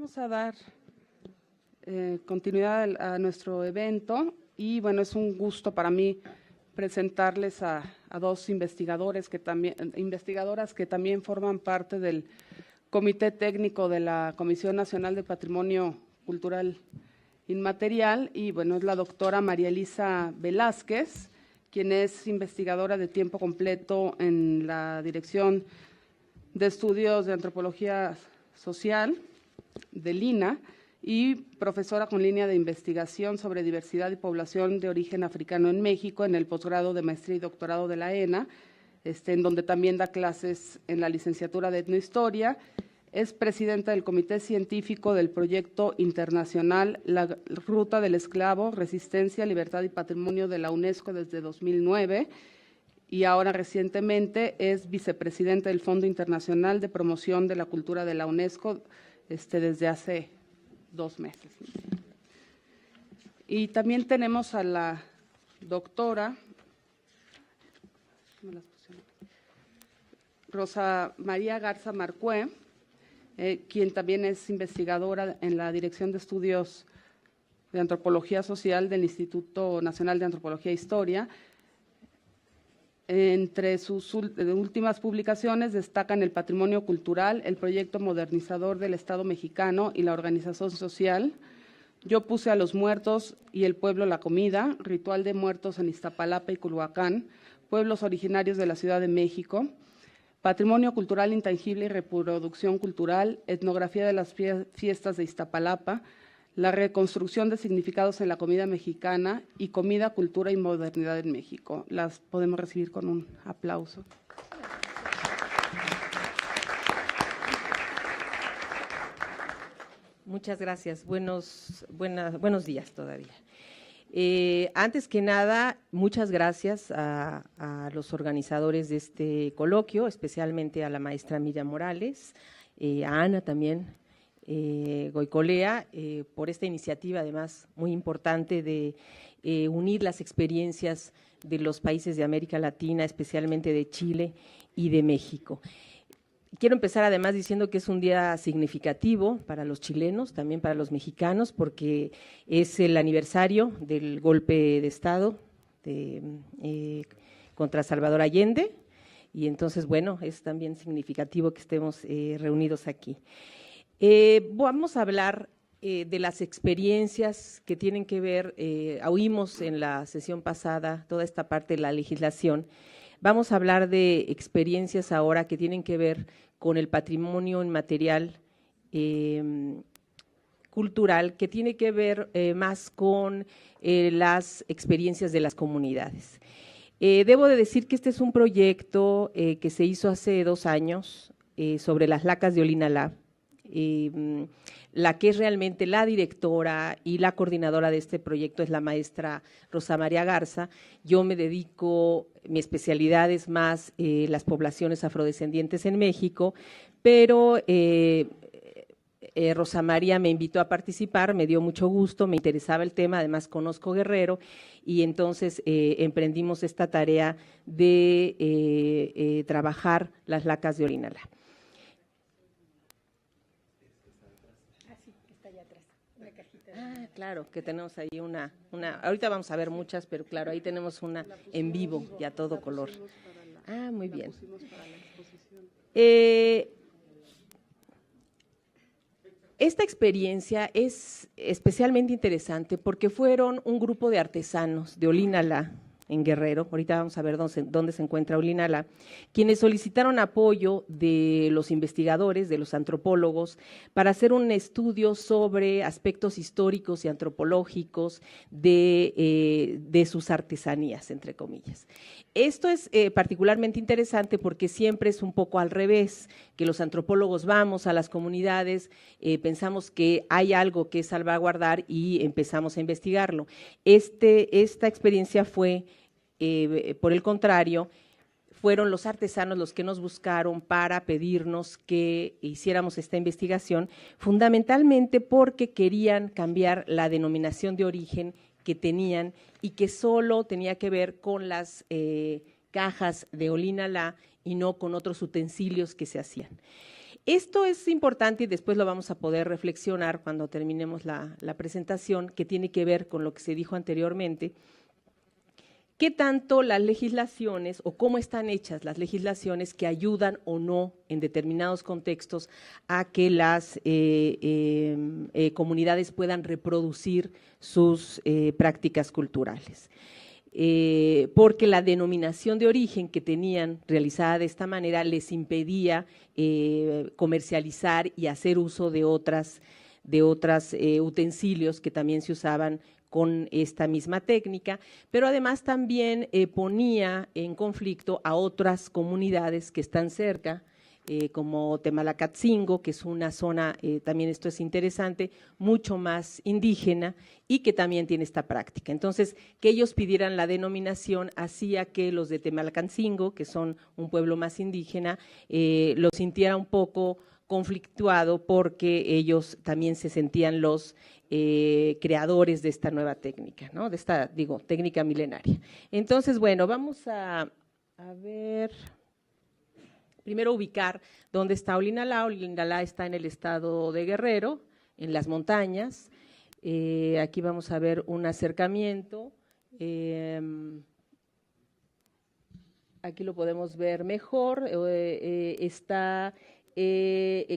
Vamos a dar continuidad a nuestro evento y bueno, es un gusto para mí presentarles a dos investigadoras que también forman parte del Comité Técnico de la Comisión Nacional de Patrimonio Cultural Inmaterial y bueno, es la doctora María Elisa Velázquez, quien es investigadora de tiempo completo en la Dirección de Estudios de Antropología Social del INAH y profesora con línea de investigación sobre diversidad y población de origen africano en México en el posgrado de maestría y doctorado de la ENA, en donde también da clases en la licenciatura de etnohistoria. Es presidenta del Comité Científico del Proyecto Internacional La Ruta del Esclavo, Resistencia, Libertad y Patrimonio de la UNESCO desde 2009 y ahora recientemente es vicepresidenta del Fondo Internacional de Promoción de la Cultura de la UNESCO desde hace 2 meses. Y también tenemos a la doctora Rosa María Garza Marcué, quien también es investigadora en la Dirección de Estudios de Antropología Social del Instituto Nacional de Antropología e Historia. Entre sus últimas publicaciones destacan el patrimonio cultural, el proyecto modernizador del Estado mexicano y la organización social, Yo puse a los muertos y el pueblo la comida, ritual de muertos en Iztapalapa y Culhuacán, pueblos originarios de la Ciudad de México, patrimonio cultural intangible y reproducción cultural, etnografía de las fiestas de Iztapalapa, la reconstrucción de significados en la comida mexicana y comida, cultura y modernidad en México. Las podemos recibir con un aplauso. Muchas gracias. Buenos días todavía. Antes que nada, muchas gracias a los organizadores de este coloquio, especialmente a la maestra Miriam Morales, a Ana también, Goicolea, por esta iniciativa además muy importante de unir las experiencias de los países de América Latina, especialmente de Chile y de México. Quiero empezar además diciendo que es un día significativo para los chilenos, también para los mexicanos, porque es el aniversario del golpe de Estado contra Salvador Allende, y entonces, bueno, es también significativo que estemos reunidos aquí. Vamos a hablar de las experiencias que tienen que ver, oímos en la sesión pasada toda esta parte de la legislación. Vamos a hablar de experiencias ahora que tienen que ver con el patrimonio inmaterial cultural, que tiene que ver más con las experiencias de las comunidades. Debo de decir que este es un proyecto que se hizo hace 2 años sobre las lacas de Olinalá. La que es realmente la directora y la coordinadora de este proyecto es la maestra Rosa María Garza. Yo me dedico, mi especialidad es más las poblaciones afrodescendientes en México, pero Rosa María me invitó a participar, me dio mucho gusto, me interesaba el tema, además conozco Guerrero, y entonces emprendimos esta tarea de trabajar las lacas de Olinalá. Ah, claro, que tenemos ahí una, ahorita vamos a ver muchas, pero claro, ahí tenemos una en vivo y a todo color. Ah, muy bien. Esta experiencia es especialmente interesante porque fueron un grupo de artesanos de Olinalá, en Guerrero, ahorita vamos a ver dónde se encuentra Olinalá, quienes solicitaron apoyo de los investigadores, de los antropólogos, para hacer un estudio sobre aspectos históricos y antropológicos de sus artesanías, entre comillas. Esto es particularmente interesante porque siempre es un poco al revés, que los antropólogos vamos a las comunidades, pensamos que hay algo que salvaguardar y empezamos a investigarlo. Esta experiencia fue, por el contrario, fueron los artesanos los que nos buscaron para pedirnos que hiciéramos esta investigación, fundamentalmente porque querían cambiar la denominación de origen que tenían y que solo tenía que ver con las cajas de Olinalá y no con otros utensilios que se hacían. Esto es importante y después lo vamos a poder reflexionar cuando terminemos la presentación, que tiene que ver con lo que se dijo anteriormente. ¿Qué tanto las legislaciones o cómo están hechas las legislaciones que ayudan o no en determinados contextos a que las comunidades puedan reproducir sus prácticas culturales? Porque la denominación de origen que tenían realizada de esta manera les impedía comercializar y hacer uso de otras utensilios que también se usaban con esta misma técnica, pero además también ponía en conflicto a otras comunidades que están cerca, como Temalacatzingo, que es una zona, también esto es interesante, mucho más indígena y que también tiene esta práctica. Entonces, que ellos pidieran la denominación hacía que los de Temalacatzingo, que son un pueblo más indígena, lo sintiera un poco conflictuado porque ellos también se sentían los creadores de esta nueva técnica, ¿no? De esta, técnica milenaria. Entonces, bueno, vamos a ver… Primero ubicar dónde está Olinalá. Olinalá está en el estado de Guerrero, en las montañas. Aquí vamos a ver un acercamiento. Aquí lo podemos ver mejor. Está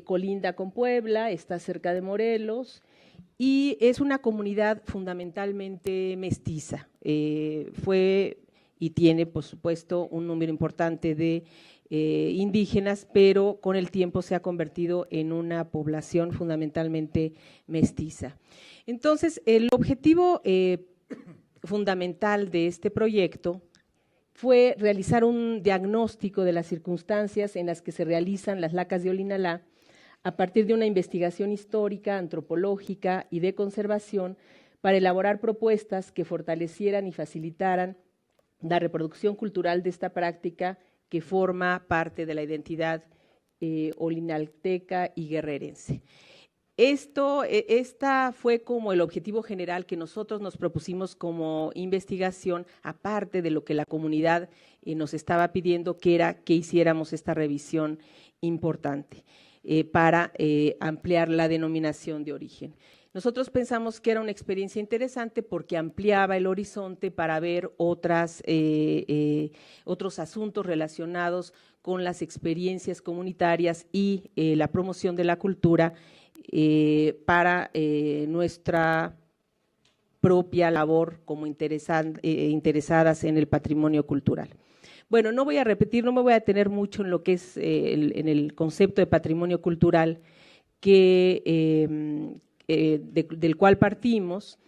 colinda con Puebla, está cerca de Morelos y es una comunidad fundamentalmente mestiza. Fue y tiene, por supuesto, un número importante de indígenas, pero con el tiempo se ha convertido en una población fundamentalmente mestiza. Entonces, el objetivo fundamental de este proyecto fue realizar un diagnóstico de las circunstancias en las que se realizan las lacas de Olinalá a partir de una investigación histórica, antropológica y de conservación para elaborar propuestas que fortalecieran y facilitaran la reproducción cultural de esta práctica que forma parte de la identidad olinalteca y guerrerense. Esta fue como el objetivo general que nosotros nos propusimos como investigación, aparte de lo que la comunidad nos estaba pidiendo, que era que hiciéramos esta revisión importante para ampliar la denominación de origen. Nosotros pensamos que era una experiencia interesante porque ampliaba el horizonte para ver otros asuntos relacionados con las experiencias comunitarias y la promoción de la cultura para nuestra propia labor como interesadas en el patrimonio cultural. Bueno, no voy a repetir, no me voy a detener mucho en lo que es en el concepto de patrimonio cultural del cual partimos.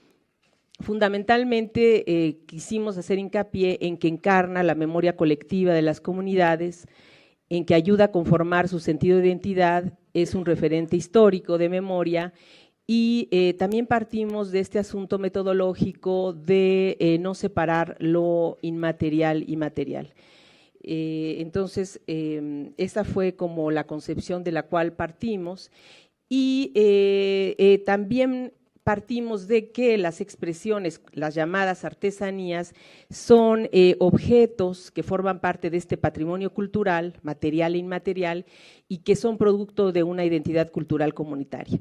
Fundamentalmente quisimos hacer hincapié en que encarna la memoria colectiva de las comunidades, en que ayuda a conformar su sentido de identidad, es un referente histórico de memoria y también partimos de este asunto metodológico de no separar lo inmaterial y material. Entonces, esa fue como la concepción de la cual partimos y también partimos de que las expresiones, las llamadas artesanías, son objetos que forman parte de este patrimonio cultural, material e inmaterial, y que son producto de una identidad cultural comunitaria.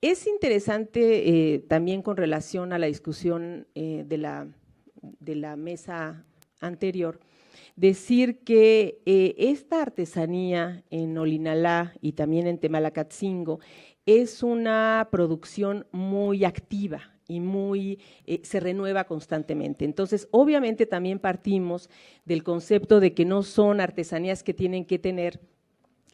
Es interesante también con relación a la discusión de la mesa anterior, decir que esta artesanía en Olinalá y también en Temalacatzingo es una producción muy activa y se renueva constantemente. Entonces, obviamente también partimos del concepto de que no son artesanías que tienen que tener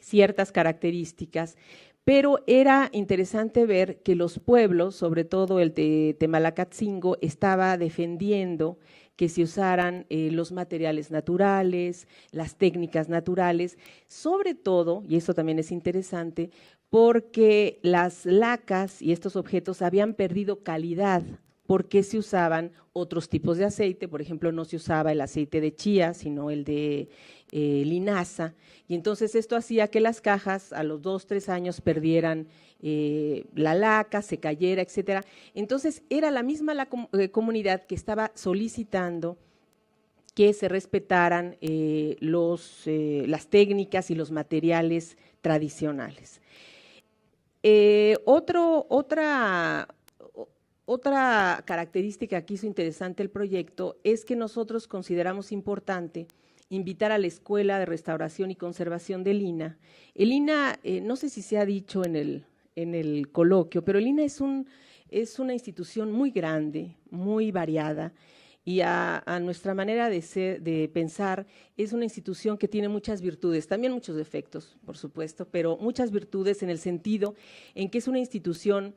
ciertas características, pero era interesante ver que los pueblos, sobre todo el de Temalacatzingo, estaba defendiendo que se usaran los materiales naturales, las técnicas naturales, sobre todo, y esto también es interesante, porque las lacas y estos objetos habían perdido calidad porque se usaban otros tipos de aceite. Por ejemplo, no se usaba el aceite de chía, sino el de linaza, y entonces esto hacía que las cajas a los 2, 3 años perdieran la laca, se cayera, etcétera. Entonces era la misma comunidad que estaba solicitando que se respetaran las técnicas y los materiales tradicionales. Otra característica que hizo interesante el proyecto es que nosotros consideramos importante invitar a la Escuela de Restauración y Conservación del INA. El INA, no sé si se ha dicho en el coloquio, pero el INA es una institución muy grande, muy variada, y a nuestra manera de pensar, es una institución que tiene muchas virtudes, también muchos defectos, por supuesto, pero muchas virtudes en el sentido en que es una institución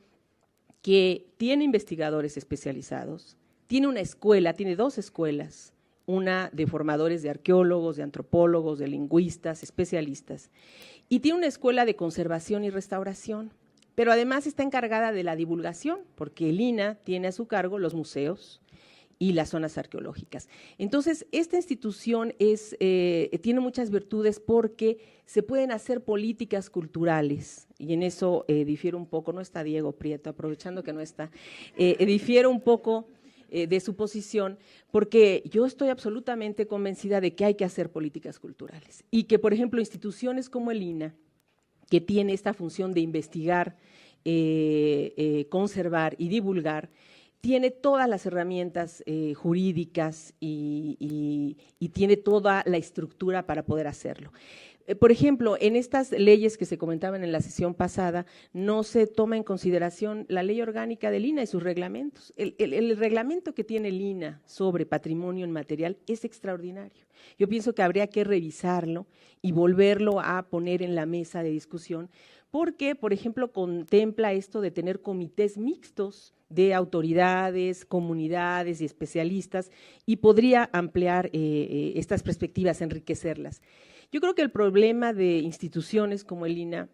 que tiene investigadores especializados, tiene una escuela, tiene 2 escuelas, una de formadores de arqueólogos, de antropólogos, de lingüistas, especialistas, y tiene una escuela de conservación y restauración, pero además está encargada de la divulgación, porque el INA tiene a su cargo los museos y las zonas arqueológicas. Entonces, esta institución tiene muchas virtudes porque se pueden hacer políticas culturales, y en eso difiero un poco, no está Diego Prieto, aprovechando que no está, difiero un poco de su posición, porque yo estoy absolutamente convencida de que hay que hacer políticas culturales, y que, por ejemplo, instituciones como el INA, que tiene esta función de investigar, conservar y divulgar, tiene todas las herramientas jurídicas y tiene toda la estructura para poder hacerlo. Por ejemplo, en estas leyes que se comentaban en la sesión pasada, no se toma en consideración la ley orgánica del INA y sus reglamentos. El reglamento que tiene el INA sobre patrimonio inmaterial es extraordinario. Yo pienso que habría que revisarlo y volverlo a poner en la mesa de discusión, porque, por ejemplo, contempla esto de tener comités mixtos de autoridades, comunidades y especialistas, y podría ampliar estas perspectivas, enriquecerlas. Yo creo que el problema de instituciones como el INA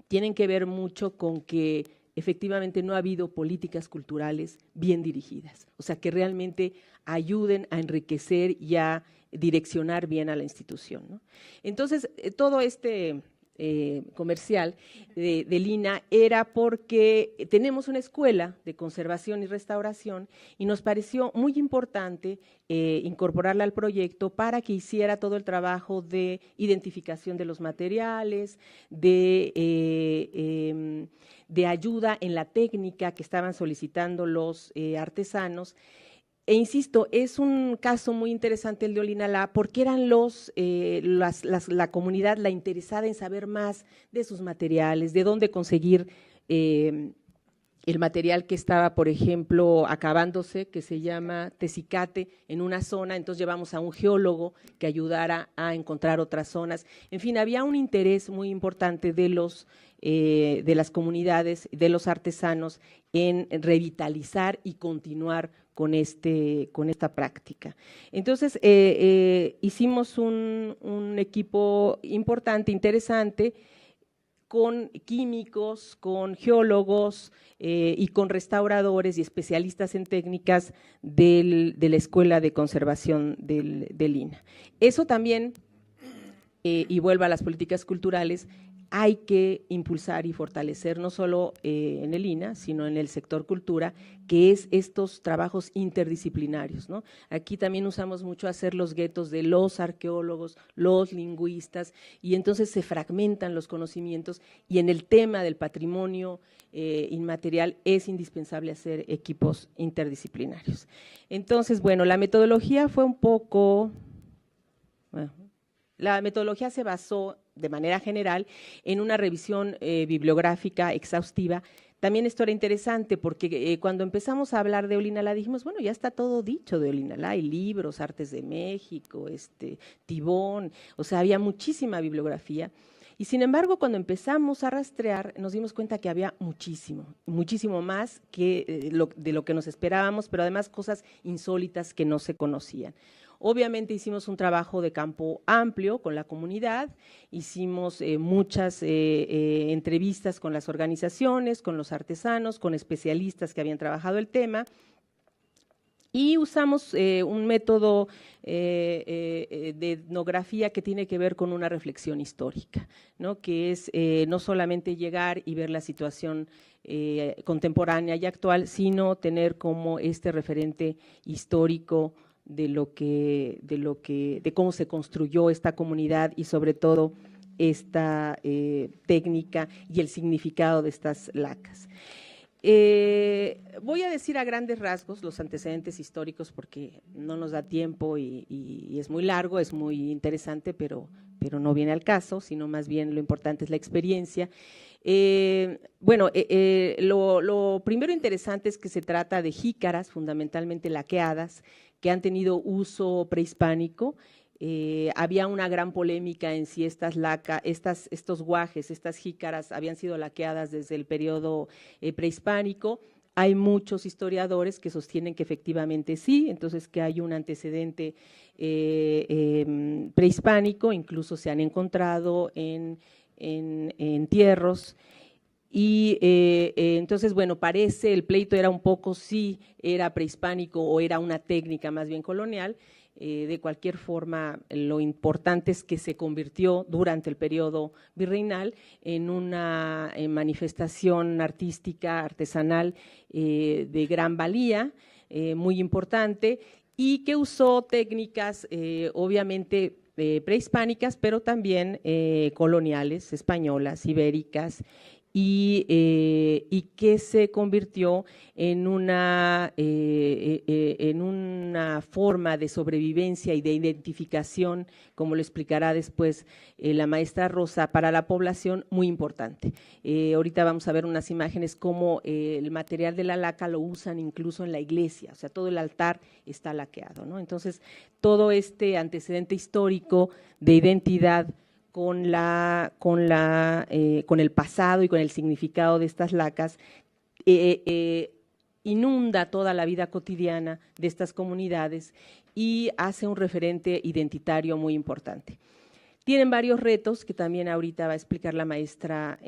tienen que ver mucho con que efectivamente no ha habido políticas culturales bien dirigidas, o sea, que realmente ayuden a enriquecer y a direccionar bien a la institución, ¿no? Entonces, todo este comercial del INA era porque tenemos una escuela de conservación y restauración y nos pareció muy importante incorporarla al proyecto para que hiciera todo el trabajo de identificación de los materiales, de ayuda en la técnica que estaban solicitando los artesanos. E insisto, es un caso muy interesante el de Olinalá porque eran la comunidad la interesada en saber más de sus materiales, de dónde conseguir el material que estaba, por ejemplo, acabándose, que se llama tesicate en una zona, entonces llevamos a un geólogo que ayudara a encontrar otras zonas. En fin, había un interés muy importante de las comunidades, de los artesanos, en revitalizar y continuar con esta práctica. Entonces, hicimos un equipo importante, interesante, con químicos, con geólogos y con restauradores y especialistas en técnicas de la Escuela de Conservación del INA. Eso también, y vuelvo a las políticas culturales, hay que impulsar y fortalecer no solo en el INA, sino en el sector cultura, que es estos trabajos interdisciplinarios, ¿no? Aquí también usamos mucho hacer los guetos de los arqueólogos, los lingüistas, y entonces se fragmentan los conocimientos, y en el tema del patrimonio inmaterial es indispensable hacer equipos interdisciplinarios. Entonces, bueno, la metodología fue un poco… La metodología se basó de manera general en una revisión bibliográfica exhaustiva. También esto era interesante porque cuando empezamos a hablar de Olinalá dijimos, bueno, ya está todo dicho de Olinalá, hay libros, Artes de México, Tibón, o sea, había muchísima bibliografía. Y sin embargo, cuando empezamos a rastrear, nos dimos cuenta que había muchísimo más que de lo que nos esperábamos, pero además cosas insólitas que no se conocían. Obviamente hicimos un trabajo de campo amplio con la comunidad, hicimos muchas entrevistas con las organizaciones, con los artesanos, con especialistas que habían trabajado el tema, y usamos un método de etnografía que tiene que ver con una reflexión histórica, ¿no? Que es no solamente llegar y ver la situación contemporánea y actual, sino tener como este referente histórico de cómo se construyó esta comunidad y sobre todo esta técnica y el significado de estas lacas. Voy a decir a grandes rasgos los antecedentes históricos porque no nos da tiempo y es muy largo, es muy interesante, pero no viene al caso, sino más bien lo importante es la experiencia. Lo primero interesante es que se trata de jícaras, fundamentalmente laqueadas, que han tenido uso prehispánico. Había una gran polémica en si estos guajes, estas jícaras habían sido laqueadas desde el periodo prehispánico. Hay muchos historiadores que sostienen que efectivamente sí, entonces que hay un antecedente prehispánico, incluso se han encontrado en entierros. Y entonces, bueno, parece, el pleito era un poco si era prehispánico o era una técnica más bien colonial. De cualquier forma, lo importante es que se convirtió durante el periodo virreinal en una manifestación artística, artesanal de gran valía, muy importante, y que usó técnicas obviamente prehispánicas, pero también coloniales, españolas, ibéricas, y que se convirtió en una forma de sobrevivencia y de identificación, como lo explicará después la maestra Rosa, para la población muy importante. Ahorita vamos a ver unas imágenes cómo el material de la laca lo usan incluso en la iglesia, o sea, todo el altar está laqueado, ¿no? Entonces, todo este antecedente histórico de identidad con el pasado y con el significado de estas lacas, inunda toda la vida cotidiana de estas comunidades y hace un referente identitario muy importante. Tienen varios retos que también ahorita va a explicar la maestra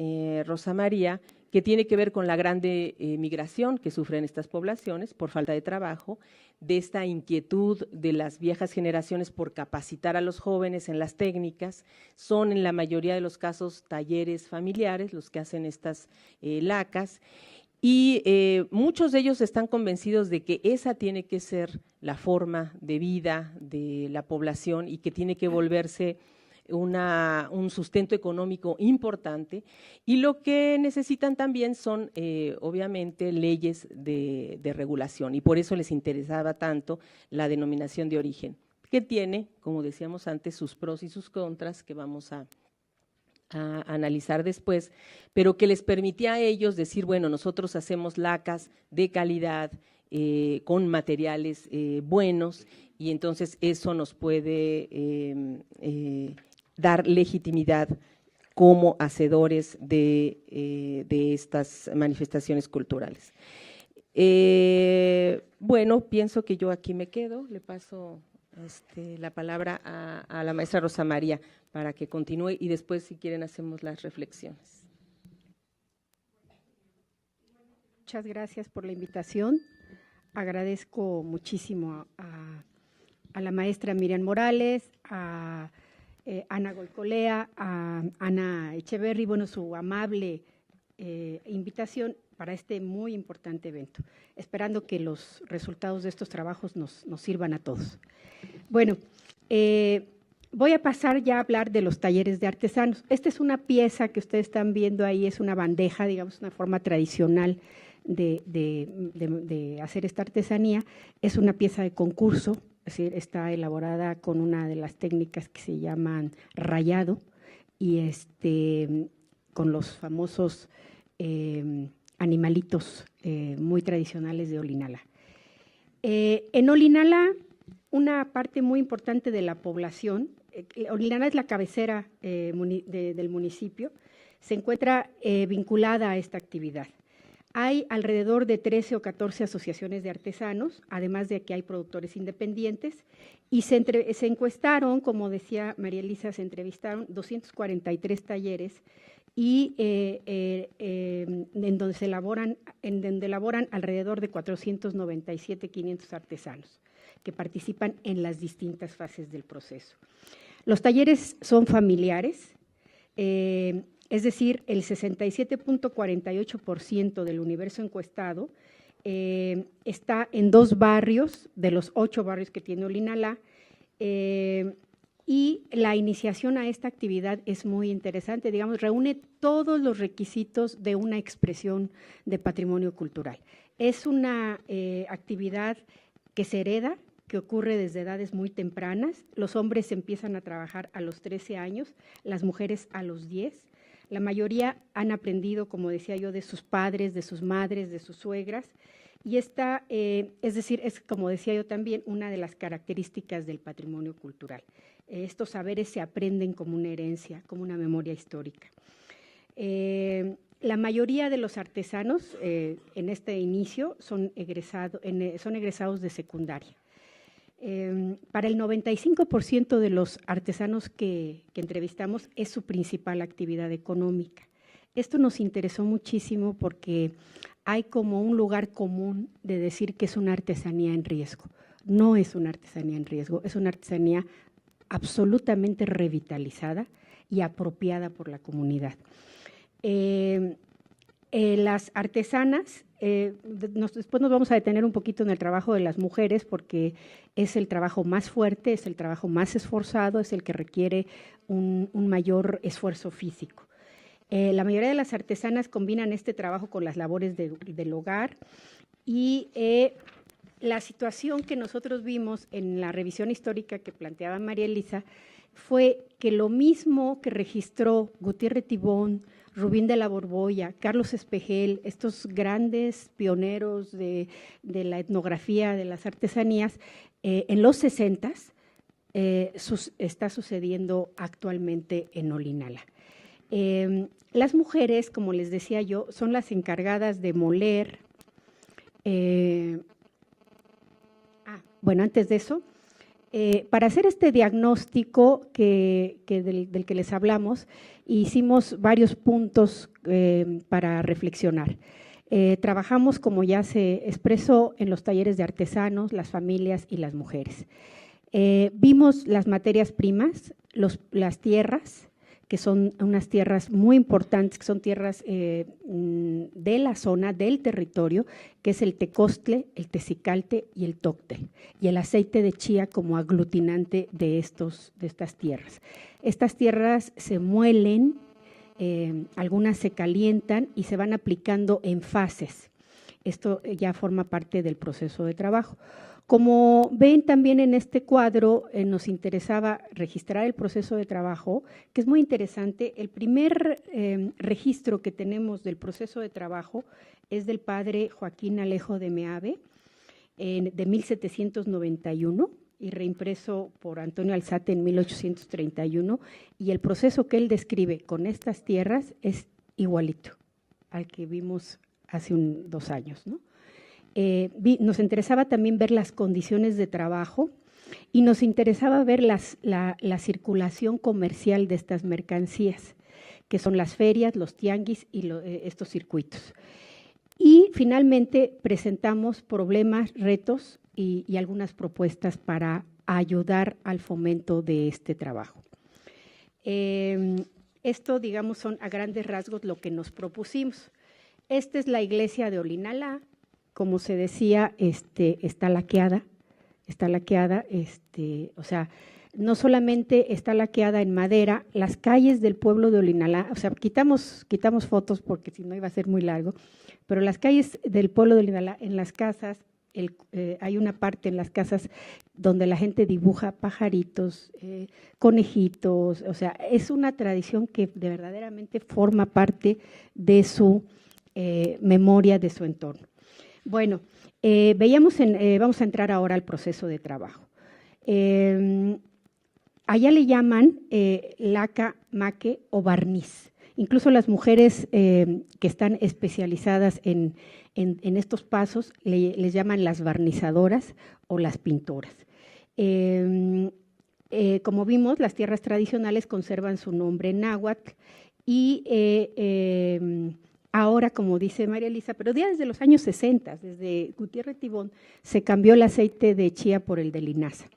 Rosa María, que tiene que ver con la grande migración que sufren estas poblaciones por falta de trabajo, de esta inquietud de las viejas generaciones por capacitar a los jóvenes en las técnicas. Son en la mayoría de los casos talleres familiares los que hacen estas lacas, y muchos de ellos están convencidos de que esa tiene que ser la forma de vida de la población y que tiene que volverse un sustento económico importante, y lo que necesitan también son obviamente leyes de regulación, y por eso les interesaba tanto la denominación de origen, que tiene, como decíamos antes, sus pros y sus contras que vamos a analizar después, pero que les permitía a ellos decir, bueno, nosotros hacemos lacas de calidad, con materiales buenos, y entonces eso nos puede dar legitimidad como hacedores de estas manifestaciones culturales. Bueno, pienso que yo aquí me quedo, le paso la palabra a la maestra Rosa María para que continúe y después, si quieren, hacemos las reflexiones. Muchas gracias por la invitación. Agradezco muchísimo a la maestra Miriam Morales, a Ana Goicolea, a Ana Echeverry, bueno, su amable invitación para este muy importante evento, esperando que los resultados de estos trabajos nos sirvan a todos. Bueno, voy a pasar ya a hablar de los talleres de artesanos. Esta es una pieza que ustedes están viendo ahí, es una bandeja, digamos, una forma tradicional de hacer esta artesanía. Es una pieza de concurso, es decir, está elaborada con una de las técnicas que se llaman rayado, y con los famosos animalitos muy tradicionales de Olinala. En Olinala, una parte muy importante de la población, Olinala es la cabecera del municipio, se encuentra vinculada a esta actividad. Hay alrededor de 13 o 14 asociaciones de artesanos, además de que hay productores independientes, y se encuestaron, como decía María Elisa, se entrevistaron 243 talleres, y en donde elaboran alrededor de 497,500 artesanos que participan en las distintas fases del proceso. Los talleres son familiares, es decir, el 67.48% del universo encuestado Está en 2 barrios de los 8 barrios que tiene Olinalá, y la iniciación a esta actividad es muy interesante, digamos, reúne todos los requisitos de una expresión de patrimonio cultural. Es una actividad que se hereda, que ocurre desde edades muy tempranas. Los hombres empiezan a trabajar a los 13 años, las mujeres a los 10. La mayoría han aprendido, como decía yo, de sus padres, de sus madres, de sus suegras. Y esta, es decir, es, como decía yo también, una de las características del patrimonio cultural. Estos saberes se aprenden como una herencia, como una memoria histórica. La mayoría de los artesanos en este inicio son egresados de secundaria. Para el 95% de los artesanos que entrevistamos es su principal actividad económica. Esto nos interesó muchísimo porque hay como un lugar común de decir que es una artesanía en riesgo. No es una artesanía en riesgo, es una artesanía absolutamente revitalizada y apropiada por la comunidad. Las artesanas, después nos vamos a detener un poquito en el trabajo de las mujeres porque es el trabajo más fuerte, es el trabajo más esforzado, es el que requiere un mayor esfuerzo físico. La mayoría de las artesanas combinan este trabajo con las labores del hogar y la situación que nosotros vimos en la revisión histórica que planteaba María Elisa fue que lo mismo que registró Gutiérrez Tibón, Rubín de la Borbolla, Carlos Espejel, estos grandes pioneros de la etnografía, de las artesanías, en los 60s está sucediendo actualmente en Olinalá. Las mujeres, como les decía yo, son las encargadas de moler. Bueno, antes de eso, para hacer este diagnóstico del que les hablamos, hicimos varios puntos para reflexionar. Trabajamos, como ya se expresó, en los talleres de artesanos, las familias y las mujeres. Vimos las materias primas, las tierras, que son unas tierras muy importantes, que son tierras de la zona, del territorio, que es el tecostle, el tecicalte y el tóctel, y el aceite de chía como aglutinante de estas tierras. Estas tierras se muelen, algunas se calientan y se van aplicando en fases. Esto ya forma parte del proceso de trabajo. Como ven también en este cuadro, nos interesaba registrar el proceso de trabajo, que es muy interesante. El primer registro que tenemos del proceso de trabajo es del padre Joaquín Alejo de Meave, de 1791, y reimpreso por Antonio Alzate en 1831, y el proceso que él describe con estas tierras es igualito al que vimos hace 2 años, ¿no? Nos interesaba también ver las condiciones de trabajo y nos interesaba ver la circulación comercial de estas mercancías, que son las ferias, los tianguis y estos circuitos. Y finalmente presentamos problemas, retos y algunas propuestas para ayudar al fomento de este trabajo. Esto, digamos, son a grandes rasgos lo que nos propusimos. Esta es la iglesia de Olinalá. Como se decía, está laqueada, o sea, no solamente está laqueada en madera, las calles del pueblo de Olinalá, o sea, quitamos fotos porque si no iba a ser muy largo, pero las calles del pueblo de Olinalá, en las casas, hay una parte en las casas donde la gente dibuja pajaritos, conejitos, o sea, es una tradición que verdaderamente forma parte de su memoria, de su entorno. Bueno, vamos a entrar ahora al proceso de trabajo. Allá le llaman laca, maque o barniz. Incluso las mujeres que están especializadas en estos pasos les llaman las barnizadoras o las pintoras. Como vimos, las tierras tradicionales conservan su nombre náhuatl y ahora, como dice María Elisa, pero ya desde los años 60, desde Gutiérrez Tibón, se cambió el aceite de chía por el de linaza.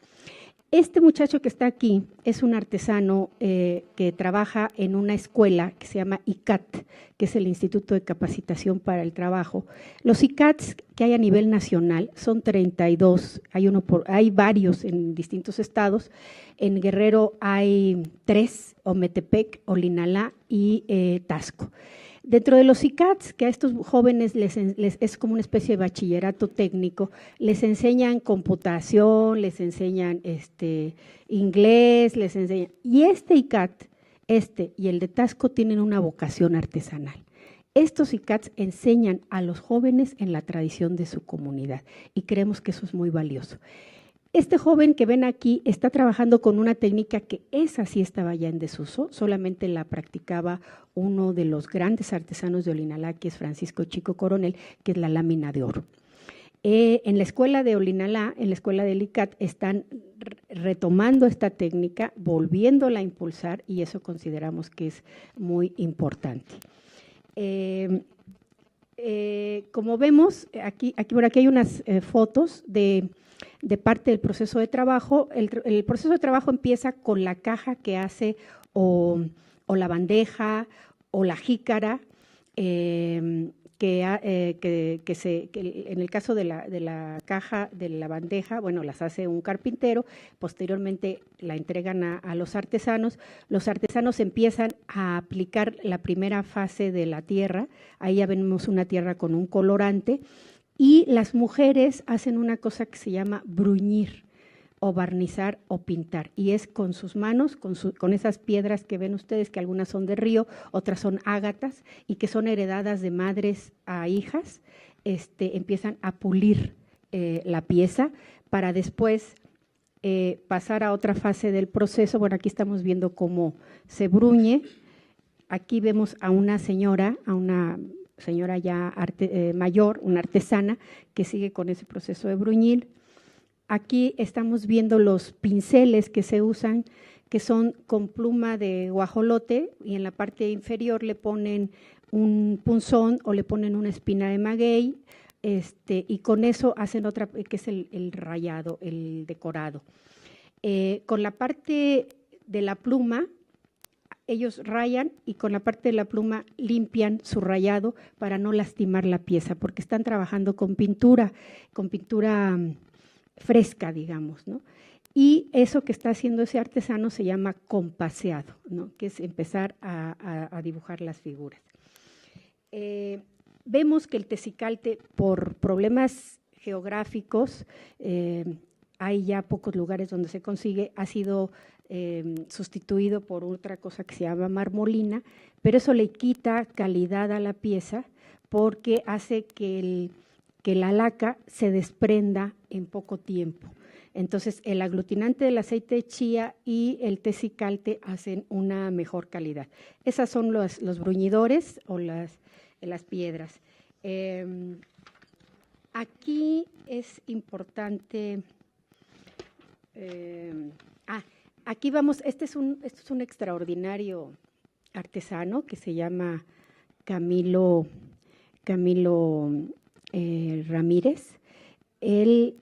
Este muchacho que está aquí es un artesano que trabaja en una escuela que se llama ICAT, que es el Instituto de Capacitación para el Trabajo. Los ICATs que hay a nivel nacional son 32, hay varios en distintos estados. En Guerrero hay 3, Ometepec, Olinalá y Tasco. Dentro de los ICATs, que a estos jóvenes les es como una especie de bachillerato técnico, les enseñan computación, les enseñan inglés, les enseñan… Y este ICAT, y el de Tasco, tienen una vocación artesanal. Estos ICATs enseñan a los jóvenes en la tradición de su comunidad y creemos que eso es muy valioso. Este joven que ven aquí está trabajando con una técnica que esa sí estaba ya en desuso, solamente la practicaba uno de los grandes artesanos de Olinalá, que es Francisco Chico Coronel, que es la lámina de oro. En la escuela de Olinalá, en la escuela del ICAT, están retomando esta técnica, volviéndola a impulsar, y eso consideramos que es muy importante. Como vemos, aquí hay unas fotos de parte del proceso de trabajo. El proceso de trabajo empieza con la caja que hace o la bandeja o la jícara, en el caso de la caja, de la bandeja, bueno, las hace un carpintero, posteriormente la entregan a los artesanos empiezan a aplicar la primera fase de la tierra, ahí ya vemos una tierra con un colorante, y las mujeres hacen una cosa que se llama bruñir o barnizar o pintar, y es con sus manos, con esas piedras que ven ustedes, que algunas son de río, otras son ágatas y que son heredadas de madres a hijas, empiezan a pulir la pieza para después pasar a otra fase del proceso. Bueno, aquí estamos viendo cómo se bruñe. Aquí vemos a una señora ya mayor, una artesana, que sigue con ese proceso de bruñir. Aquí estamos viendo los pinceles que se usan, que son con pluma de guajolote, y en la parte inferior le ponen un punzón o le ponen una espina de maguey, y con eso hacen otra, que es el rayado, el decorado. Con la parte de la pluma, ellos rayan, y con la parte de la pluma limpian su rayado para no lastimar la pieza, porque están trabajando con pintura fresca, digamos, ¿no? Y eso que está haciendo ese artesano se llama compaseado, ¿no? Que es empezar a dibujar las figuras. Vemos que el texicalte, por problemas geográficos, hay ya pocos lugares donde se consigue, ha sido sustituido por otra cosa que se llama marmolina, pero eso le quita calidad a la pieza porque hace que la laca se desprenda en poco tiempo. Entonces, el aglutinante del aceite de chía y el texicalte hacen una mejor calidad. Esas son los bruñidores o las piedras. Aquí es importante… aquí vamos, este es un extraordinario artesano que se llama Camilo Ramírez. Él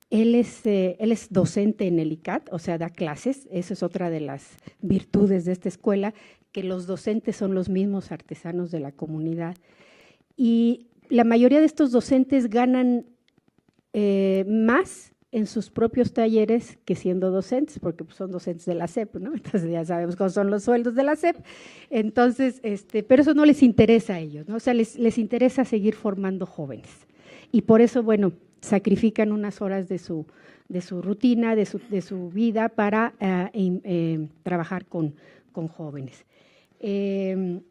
es docente en el ICAT, o sea, da clases. Esa es otra de las virtudes de esta escuela, que los docentes son los mismos artesanos de la comunidad. Y la mayoría de estos docentes ganan más en sus propios talleres que siendo docentes, porque son docentes de la SEP, ¿no? Entonces ya sabemos cómo son los sueldos de la SEP. Entonces, pero eso no les interesa a ellos, ¿no? O sea, les interesa seguir formando jóvenes. Y por eso, bueno, sacrifican unas horas de su rutina, de su vida para trabajar con jóvenes. En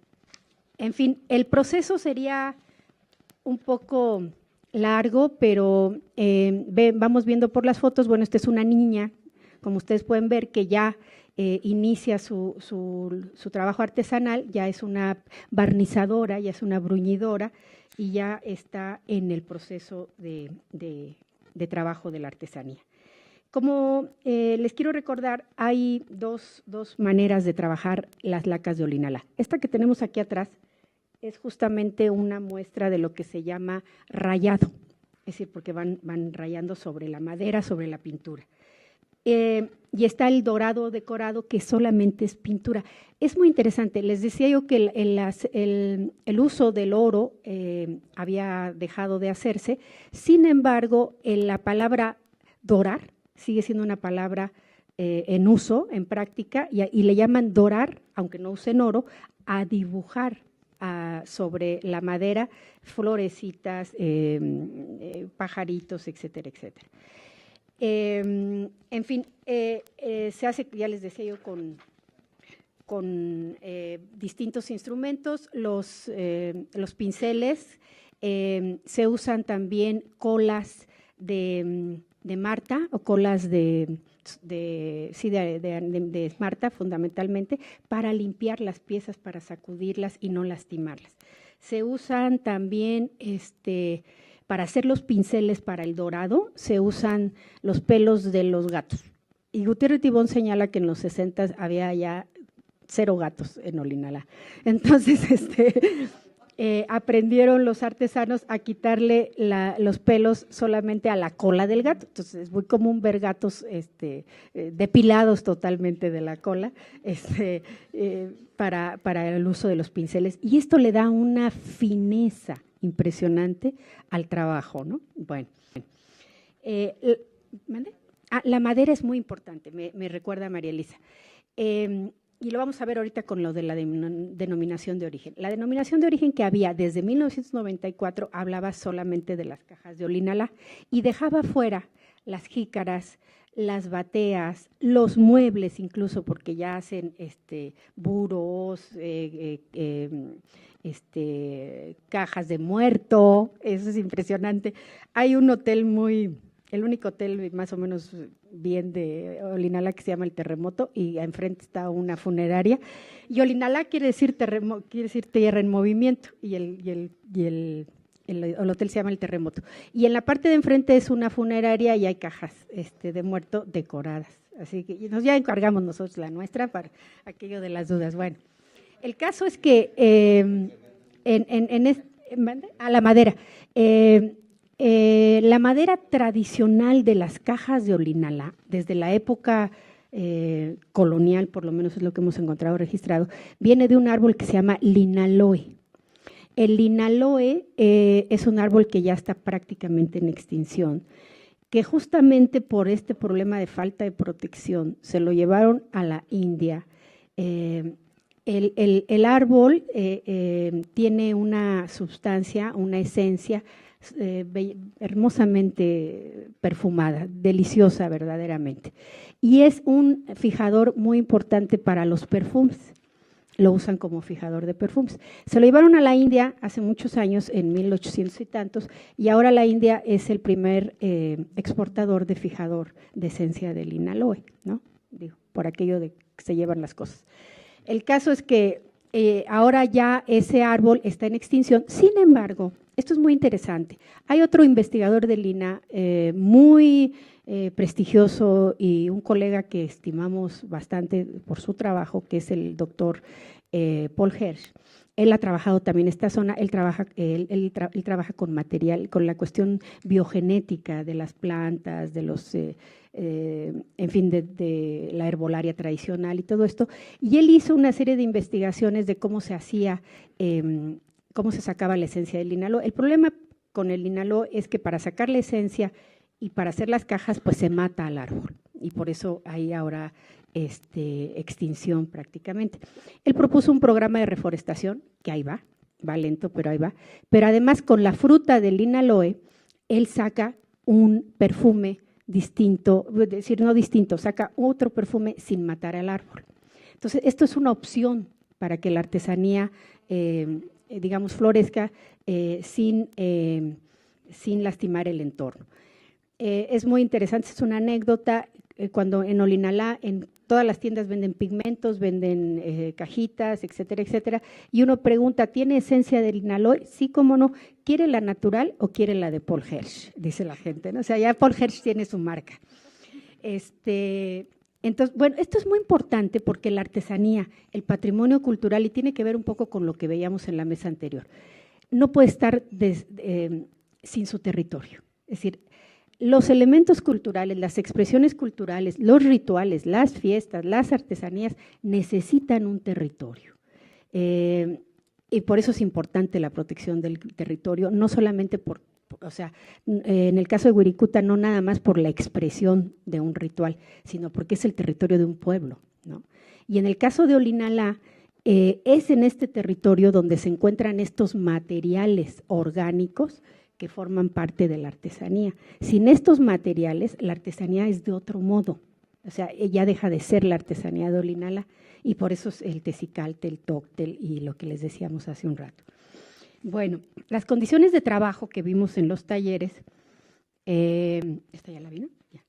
fin, el proceso sería un poco largo, pero vamos viendo por las fotos. Bueno, esta es una niña, como ustedes pueden ver, que ya inicia su trabajo artesanal, ya es una barnizadora, ya es una bruñidora y ya está en el proceso de trabajo de la artesanía. Como les quiero recordar, hay dos maneras de trabajar las lacas de Olinalá. Esta que tenemos aquí atrás es justamente una muestra de lo que se llama rayado, es decir, porque van rayando sobre la madera, sobre la pintura. y está el dorado decorado, que solamente es pintura. Es muy interesante. Les decía yo que el uso del oro había dejado de hacerse. Sin embargo, la palabra dorar sigue siendo una palabra en uso, en práctica, y le llaman dorar, aunque no usen oro, a dibujar sobre la madera florecitas, pajaritos, etcétera, etcétera. En fin, se hace, ya les decía yo, con distintos instrumentos. Los pinceles, se usan también colas de Marta o colas de Marta, fundamentalmente, para limpiar las piezas, para sacudirlas y no lastimarlas. Se usan también, para hacer los pinceles para el dorado, se usan los pelos de los gatos. Y Gutiérrez Tibón señala que en los 60 había ya 0 gatos en Olinalá. Entonces, aprendieron los artesanos a quitarle los pelos solamente a la cola del gato. Entonces, es muy común ver gatos depilados totalmente de la cola para el uso de los pinceles. Y esto le da una fineza impresionante al trabajo, ¿no? Bueno, la madera es muy importante, me recuerda a María Elisa. Y lo vamos a ver ahorita con lo de la denominación de origen. La denominación de origen que había desde 1994 hablaba solamente de las cajas de Olinalá y dejaba fuera las jícaras, las bateas, los muebles incluso, porque ya hacen buros, cajas de muerto. Eso es impresionante. Hay un hotel el único hotel más o menos bien de Olinalá que se llama El Terremoto, y enfrente está una funeraria. Y Olinalá quiere decir tierra en movimiento, y el hotel se llama El Terremoto. Y en la parte de enfrente es una funeraria y hay cajas de muerto decoradas. Así que ya encargamos nosotros la nuestra para aquello de las dudas. Bueno, el caso es que a la madera. La madera tradicional de las cajas de Olinalá, desde la época colonial, por lo menos es lo que hemos encontrado registrado, viene de un árbol que se llama linaloe. El linaloe es un árbol que ya está prácticamente en extinción, que justamente por este problema de falta de protección se lo llevaron a la India. El árbol tiene una sustancia, una esencia hermosamente perfumada, deliciosa verdaderamente. Y es un fijador muy importante para los perfumes. Lo usan como fijador de perfumes. Se lo llevaron a la India hace muchos años, en 1800 y tantos, y ahora la India es el primer exportador de fijador de esencia de linaloe, ¿no? Digo, por aquello de que se llevan las cosas. El caso es que ahora ya ese árbol está en extinción. Sin embargo, esto es muy interesante. Hay otro investigador de Lina muy prestigioso y un colega que estimamos bastante por su trabajo, que es el doctor Paul Hersch. Él ha trabajado también en esta zona, él trabaja con material, con la cuestión biogenética de las plantas, de los, en fin, de la herbolaria tradicional y todo esto. Y él hizo una serie de investigaciones de cómo se hacía, cómo se sacaba la esencia del linaloe. El problema con el linaloe es que para sacar la esencia y para hacer las cajas, pues se mata al árbol. Y por eso hay ahora extinción prácticamente. Él propuso un programa de reforestación, que ahí va lento, pero ahí va. Pero además con la fruta del linaloe, él saca un perfume distinto, es decir, no distinto, saca otro perfume sin matar al árbol. Entonces, esto es una opción para que la artesanía, digamos, florezca sin lastimar el entorno. Es muy interesante, es una anécdota, cuando en Olinalá, en todas las tiendas venden pigmentos, venden cajitas, etcétera, etcétera, y uno pregunta, ¿tiene esencia de linaloe? Sí, cómo no, ¿quiere la natural o quiere la de Paul Hersch? Dice la gente, ¿no? O sea, ya Paul Hersch tiene su marca. Entonces, bueno, esto es muy importante porque la artesanía, el patrimonio cultural, y tiene que ver un poco con lo que veíamos en la mesa anterior, no puede estar sin su territorio. Es decir, los elementos culturales, las expresiones culturales, los rituales, las fiestas, las artesanías necesitan un territorio. Y por eso es importante la protección del territorio, no solamente en el caso de Wirikuta, no nada más por la expresión de un ritual, sino porque es el territorio de un pueblo, ¿no? Y en el caso de Olinalá, es en este territorio donde se encuentran estos materiales orgánicos que forman parte de la artesanía. Sin estos materiales, la artesanía es de otro modo, o sea, ya deja de ser la artesanía de Olinalá, y por eso es el tezicalte, el tóctel y lo que les decíamos hace un rato. Bueno, las condiciones de trabajo que vimos en los talleres, ¿esta ya la vino? Ya.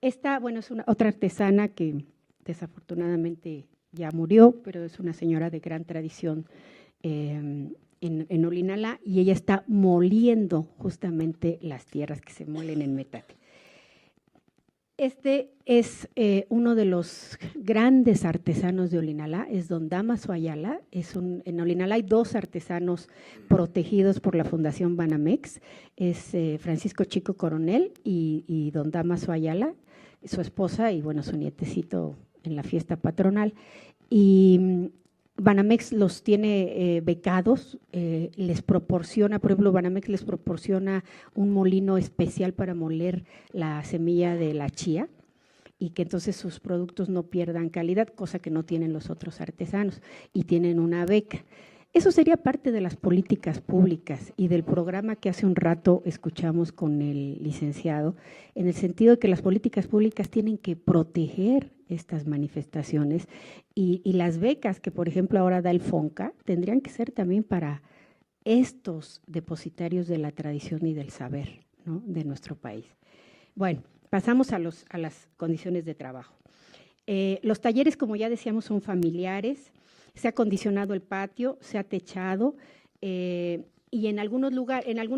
Esta, bueno, es otra artesana que desafortunadamente ya murió, pero es una señora de gran tradición en Olinalá, y ella está moliendo justamente las tierras que se muelen en metate. Este es uno de los grandes artesanos de Olinalá, es don Damaso Ayala. En Olinalá hay 2 artesanos protegidos por la Fundación Banamex, es Francisco Chico Coronel y don Damaso Ayala, su esposa y bueno, su nietecito en la fiesta patronal. Y Banamex los tiene becados, les proporciona, por ejemplo, Banamex les proporciona un molino especial para moler la semilla de la chía y que entonces sus productos no pierdan calidad, cosa que no tienen los otros artesanos, y tienen una beca. Eso sería parte de las políticas públicas y del programa que hace un rato escuchamos con el licenciado, en el sentido de que las políticas públicas tienen que proteger estas manifestaciones y las becas que, por ejemplo, ahora da el FONCA, tendrían que ser también para estos depositarios de la tradición y del saber, ¿no?, de nuestro país. Bueno, pasamos a las condiciones de trabajo. Los talleres, como ya decíamos, son familiares. Se ha acondicionado el patio, se ha techado y en algunos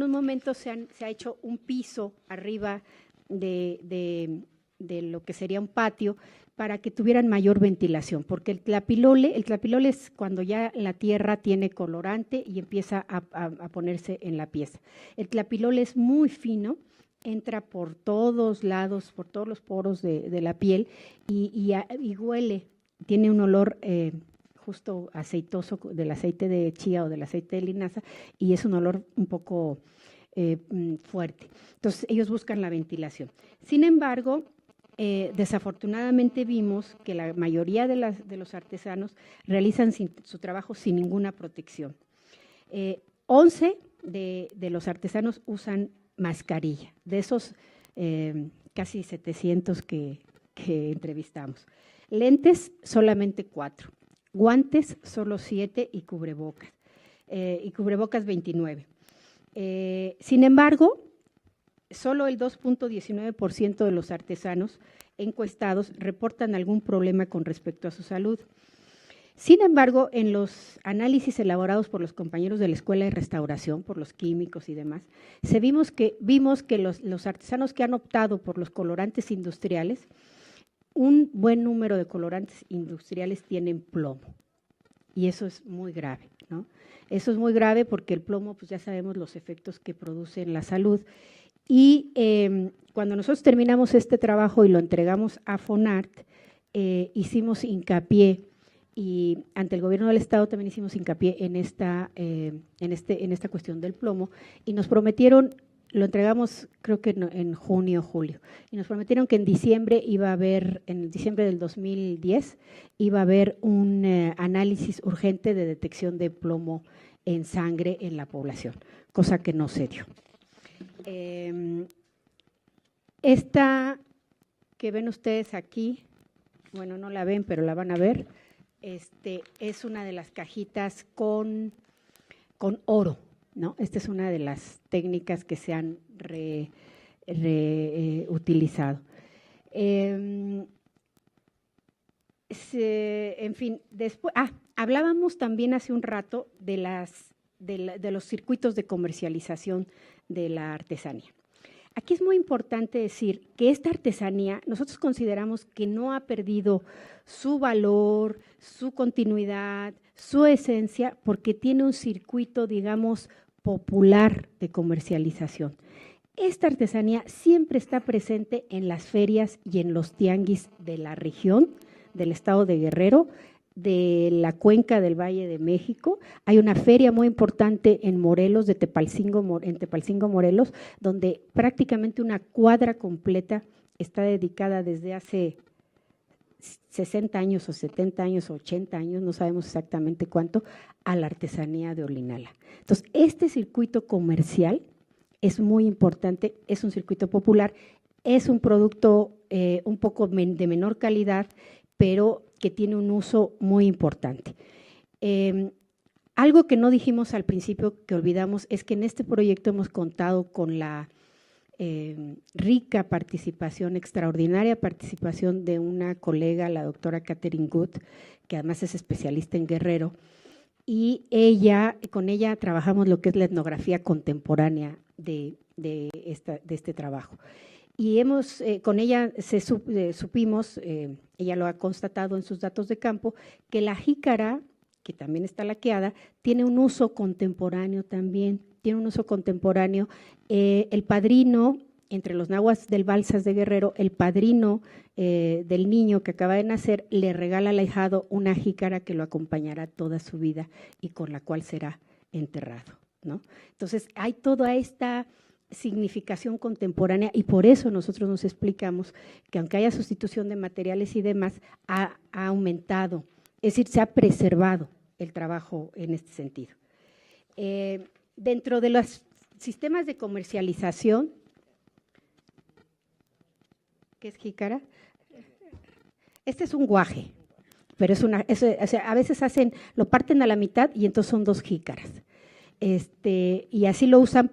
momentos se ha hecho un piso arriba de lo que sería un patio para que tuvieran mayor ventilación, porque el tlapilole es cuando ya la tierra tiene colorante y empieza a ponerse en la pieza. El tlapilole es muy fino, entra por todos lados, por todos los poros de la piel y huele, tiene un olor justo aceitoso del aceite de chía o del aceite de linaza, y es un olor un poco fuerte. Entonces, ellos buscan la ventilación. Sin embargo, desafortunadamente vimos que la mayoría de los artesanos realizan su trabajo sin ninguna protección. 11 de los artesanos usan mascarilla, de esos casi 700 que entrevistamos. Lentes, solamente 4. Guantes, solo 7 y cubrebocas 29. Sin embargo, solo el 2.19% de los artesanos encuestados reportan algún problema con respecto a su salud. Sin embargo, en los análisis elaborados por los compañeros de la Escuela de Restauración, por los químicos y demás, vimos que los artesanos que han optado por los colorantes industriales, un buen número de colorantes industriales tienen plomo, y eso es muy grave, ¿no? Eso es muy grave porque el plomo, pues ya sabemos los efectos que produce en la salud. Y cuando nosotros terminamos este trabajo y lo entregamos a FONART, hicimos hincapié, y ante el gobierno del estado también hicimos hincapié en esta cuestión del plomo, y nos prometieron, lo entregamos creo que en junio o julio, y nos prometieron que en diciembre del 2010 iba a haber un análisis urgente de detección de plomo en sangre en la población, cosa que no se dio. Esta que ven ustedes aquí, bueno, no la ven, pero la van a ver, es una de las cajitas con oro, ¿no? Esta es una de las técnicas que se han utilizado. En fin, después, hablábamos también hace un rato de los circuitos de comercialización de la artesanía. Aquí es muy importante decir que esta artesanía, nosotros consideramos que no ha perdido su valor, su continuidad, su esencia, porque tiene un circuito, digamos, popular de comercialización. Esta artesanía siempre está presente en las ferias y en los tianguis de la región, del estado de Guerrero, de la cuenca del Valle de México. Hay una feria muy importante en Morelos, en Tepalcingo, Morelos, donde prácticamente una cuadra completa está dedicada desde hace 60 años o 70 años o 80 años, no sabemos exactamente cuánto, a la artesanía de Olinala. Entonces, este circuito comercial es muy importante, es un circuito popular, es un producto un poco de menor calidad, pero que tiene un uso muy importante. Algo que no dijimos al principio, que olvidamos, es que en este proyecto hemos contado con la rica participación, extraordinaria participación de una colega, la doctora Catherine Good, que además es especialista en Guerrero, y con ella trabajamos lo que es la etnografía contemporánea de este trabajo. Y con ella supimos, ella lo ha constatado en sus datos de campo, que la jícara, que también está laqueada, tiene un uso contemporáneo también, el padrino, entre los nahuas del Balsas de Guerrero, el padrino del niño que acaba de nacer le regala al ahijado una jícara que lo acompañará toda su vida y con la cual será enterrado, ¿no? Entonces, hay toda esta significación contemporánea y por eso nosotros nos explicamos que aunque haya sustitución de materiales y demás, ha aumentado, es decir, se ha preservado el trabajo en este sentido. Dentro de los sistemas de comercialización, ¿qué es jícara? Este es un guaje, pero a veces lo parten a la mitad y entonces son 2 jícaras. Y así lo usan,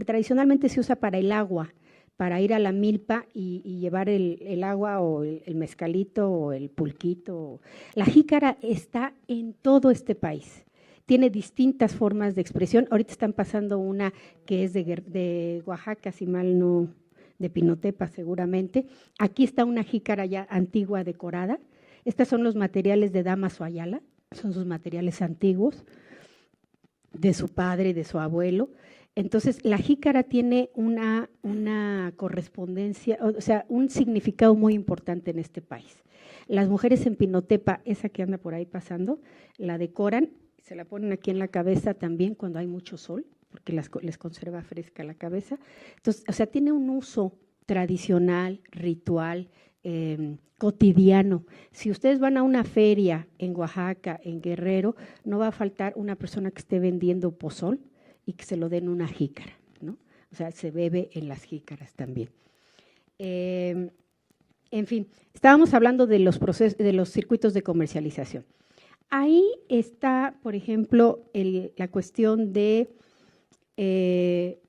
tradicionalmente se usa para el agua, para ir a la milpa y llevar el agua o el mezcalito o el pulquito. La jícara está en todo este país, tiene distintas formas de expresión. Ahorita están pasando una que es de Oaxaca, si mal no, de Pinotepa seguramente. Aquí está una jícara ya antigua decorada. Estos son los materiales de Damaso Ayala, son sus materiales antiguos, de su padre y de su abuelo. Entonces, la jícara tiene una correspondencia, o sea, un significado muy importante en este país. Las mujeres en Pinotepa, esa que anda por ahí pasando, la decoran, se la ponen aquí en la cabeza también cuando hay mucho sol, porque les conserva fresca la cabeza. Entonces, o sea, tiene un uso tradicional, ritual, cotidiano. Si ustedes van a una feria en Oaxaca, en Guerrero, no va a faltar una persona que esté vendiendo pozol y que se lo den una jícara, ¿no? O sea, se bebe en las jícaras también. En fin, estábamos hablando de los circuitos de comercialización. Ahí está, por ejemplo, la cuestión de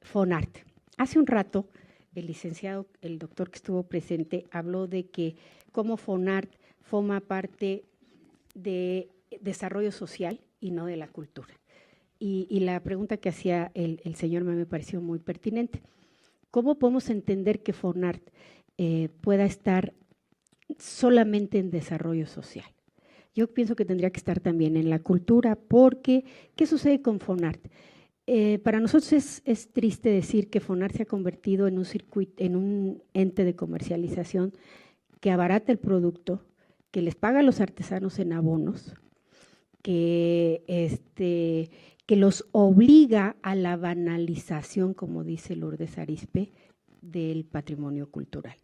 Fonart. Hace un rato, el licenciado, el doctor que estuvo presente, habló de que cómo Fonart forma parte de desarrollo social y no de la cultura. Y la pregunta que hacía el señor me pareció muy pertinente. ¿Cómo podemos entender que Fonart pueda estar solamente en desarrollo social? Yo pienso que tendría que estar también en la cultura, porque ¿qué sucede con Fonart? Para nosotros es triste decir que Fonart se ha convertido en un ente de comercialización que abarata el producto, que les paga a los artesanos en abonos, que los obliga a la banalización, como dice Lourdes Arizpe, del patrimonio cultural.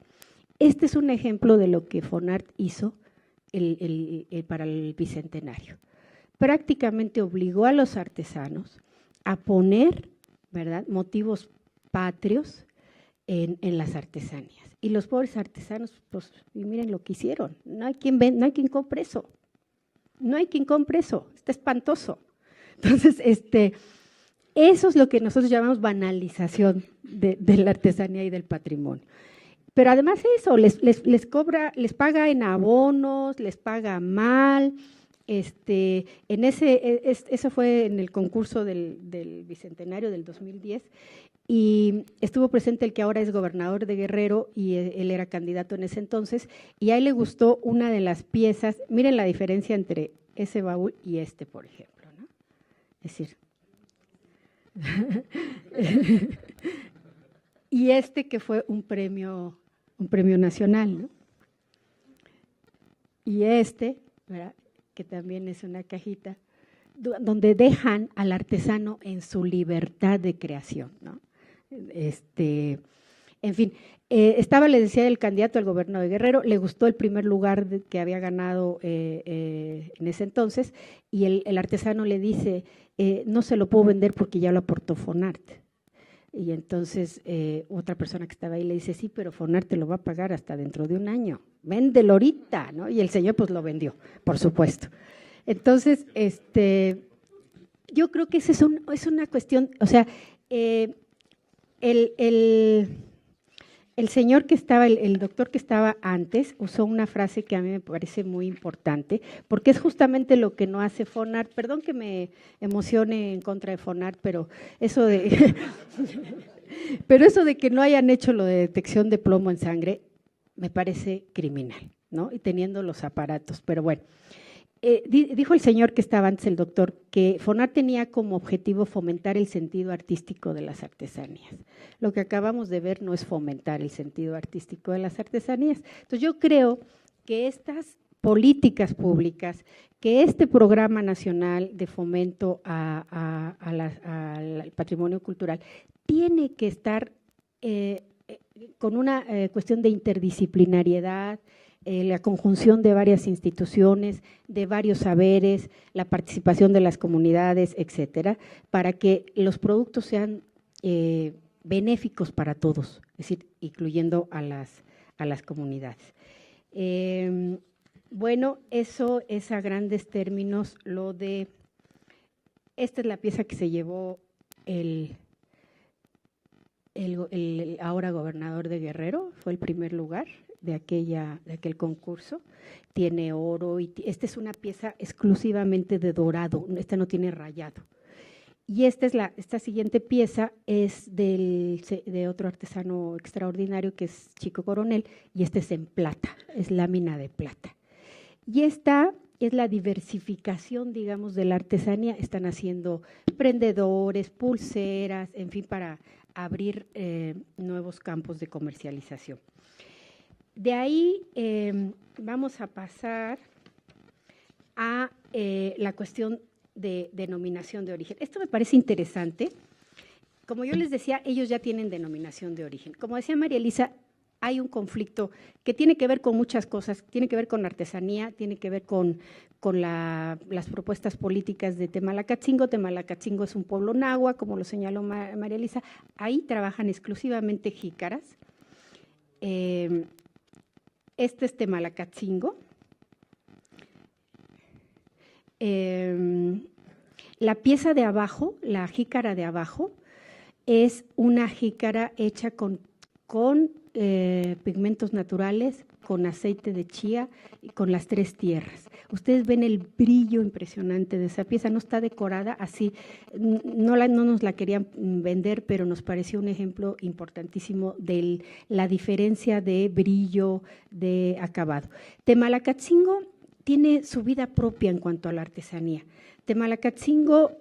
Este es un ejemplo de lo que Fonart hizo para el Bicentenario. Prácticamente obligó a los artesanos a poner, ¿verdad?, motivos patrios en las artesanías. Y los pobres artesanos, pues, y miren lo que hicieron. No hay quien compre eso. No hay quien compre eso. Está espantoso. Entonces, eso es lo que nosotros llamamos banalización de la artesanía y del patrimonio. Pero además eso, les paga en abonos, les paga mal. Eso fue en el concurso del Bicentenario del 2010 y estuvo presente el que ahora es gobernador de Guerrero y él era candidato en ese entonces y a él le gustó una de las piezas. Miren la diferencia entre ese baúl y por ejemplo, ¿no? Es decir, y que fue un premio nacional, ¿no? Y ¿verdad?, que también es una cajita, donde dejan al artesano en su libertad de creación, ¿no? En fin, les decía, el candidato al gobierno de Guerrero, le gustó el primer lugar que había ganado en ese entonces, y el artesano le dice, no se lo puedo vender porque ya lo aportó Fonart. Y entonces otra persona que estaba ahí le dice, sí, pero Fonart te lo va a pagar hasta dentro de un año, véndelo ahorita, ¿no? Y el señor pues lo vendió, por supuesto. Entonces, yo creo que esa es una cuestión, o sea, el señor que estaba, el doctor que estaba antes, usó una frase que a mí me parece muy importante, porque es justamente lo que no hace Fonart. Perdón que me emocione en contra de Fonart, pero eso de que no hayan hecho lo de detección de plomo en sangre me parece criminal, ¿no? Y teniendo los aparatos, pero bueno. Dijo el señor que estaba antes, el doctor, que Fonart tenía como objetivo fomentar el sentido artístico de las artesanías. Lo que acabamos de ver no es fomentar el sentido artístico de las artesanías. Entonces yo creo que estas políticas públicas, que este programa nacional de fomento al patrimonio cultural tiene que estar con una cuestión de interdisciplinariedad, la conjunción de varias instituciones, de varios saberes, la participación de las comunidades, etcétera, para que los productos sean benéficos para todos, es decir, incluyendo a las comunidades. Bueno, eso es a grandes términos lo de… Esta es la pieza que se llevó el ahora gobernador de Guerrero, fue el primer lugar de aquel concurso. Tiene oro y esta es una pieza exclusivamente de dorado, esta no tiene rayado. Y esta siguiente pieza es de otro artesano extraordinario que es Chico Coronel, y este es en plata, es lámina de plata. Y esta es la diversificación, digamos, de la artesanía. Están haciendo prendedores, pulseras, en fin, para abrir nuevos campos de comercialización. De ahí vamos a pasar a la cuestión de denominación de origen. Esto me parece interesante. Como yo les decía, ellos ya tienen denominación de origen. Como decía María Elisa, hay un conflicto que tiene que ver con muchas cosas, tiene que ver con artesanía, tiene que ver con las propuestas políticas de Temalacatzingo. Temalacatzingo es un pueblo náhuatl, como lo señaló María Elisa. Ahí trabajan exclusivamente jícaras. Este es Temalacatzingo. La pieza de abajo, la jícara de abajo, es una jícara hecha con pigmentos naturales, con aceite de chía y con las 3 tierras. Ustedes ven el brillo impresionante de esa pieza, no está decorada así, no nos la querían vender, pero nos pareció un ejemplo importantísimo de la diferencia de brillo, de acabado. Temalacatzingo tiene su vida propia en cuanto a la artesanía. Temalacatzingo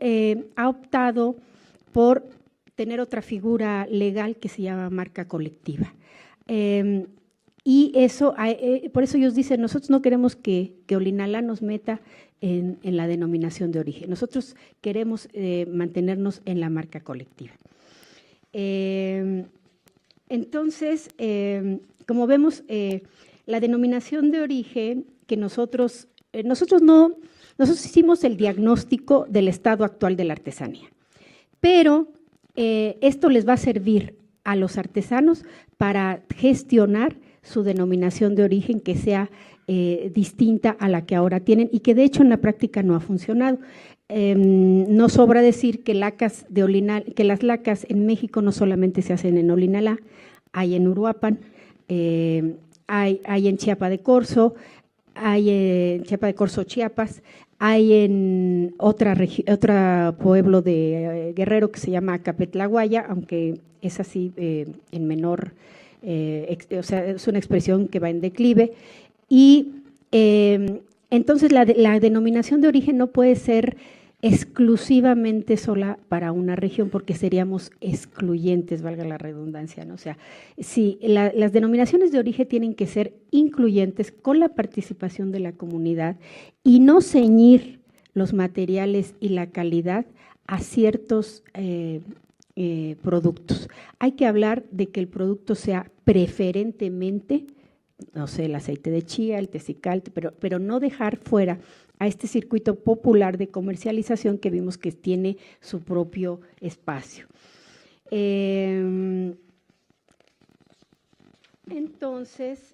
ha optado por tener otra figura legal que se llama marca colectiva. Y eso, por eso ellos dicen, nosotros no queremos que Olinalá nos meta en la denominación de origen, nosotros queremos mantenernos en la marca colectiva. Entonces, como vemos, la denominación de origen que nosotros hicimos el diagnóstico del estado actual de la artesanía, pero esto les va a servir a los artesanos para gestionar su denominación de origen que sea distinta a la que ahora tienen y que de hecho en la práctica no ha funcionado. No sobra decir que las lacas en México no solamente se hacen en Olinalá, hay en Uruapan, hay en Chiapa de Corzo, hay en Chiapa de Corzo, Chiapas, hay en otro pueblo de Guerrero que se llama Acapetlaguaya, aunque es así en menor, o sea, es una expresión que va en declive. Y entonces la denominación de origen no puede ser exclusivamente sola para una región, porque seríamos excluyentes, valga la redundancia, ¿no? O sea, sí, las denominaciones de origen tienen que ser incluyentes con la participación de la comunidad y no ceñir los materiales y la calidad a ciertos productos. Hay que hablar de que el producto sea preferentemente, no sé, el aceite de chía, el tecicalte, pero no dejar fuera a este circuito popular de comercialización que vimos que tiene su propio espacio. Entonces,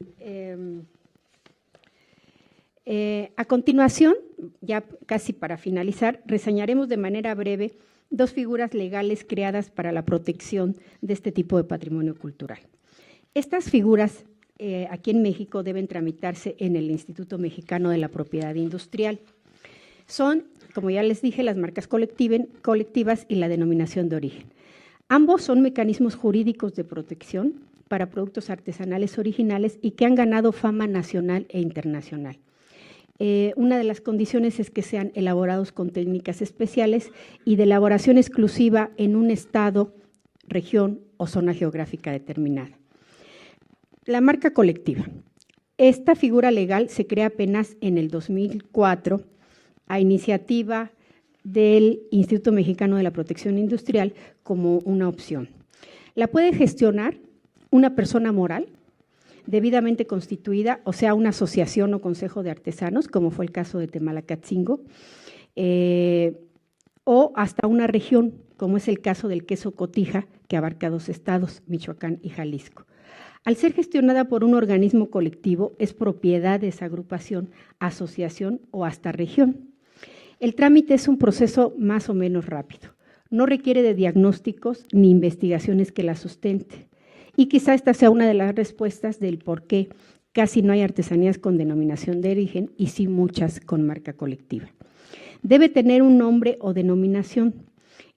a continuación, ya casi para finalizar, reseñaremos de manera breve 2 figuras legales creadas para la protección de este tipo de patrimonio cultural. Estas figuras aquí en México deben tramitarse en el Instituto Mexicano de la Propiedad Industrial. Son, como ya les dije, las marcas colectivas y la denominación de origen. Ambos son mecanismos jurídicos de protección para productos artesanales originales y que han ganado fama nacional e internacional. Una de las condiciones es que sean elaborados con técnicas especiales y de elaboración exclusiva en un estado, región o zona geográfica determinada. La marca colectiva. Esta figura legal se crea apenas en el 2004 a iniciativa del Instituto Mexicano de la Protección Industrial como una opción. La puede gestionar una persona moral debidamente constituida, o sea, una asociación o consejo de artesanos, como fue el caso de Temalacatzingo, o hasta una región, como es el caso del queso Cotija, que abarca 2 estados, Michoacán y Jalisco. Al ser gestionada por un organismo colectivo, es propiedad de esa agrupación, asociación o hasta región. El trámite es un proceso más o menos rápido. No requiere de diagnósticos ni investigaciones que la sustenten. Y quizá esta sea una de las respuestas del por qué casi no hay artesanías con denominación de origen y sí muchas con marca colectiva. Debe tener un nombre o denominación,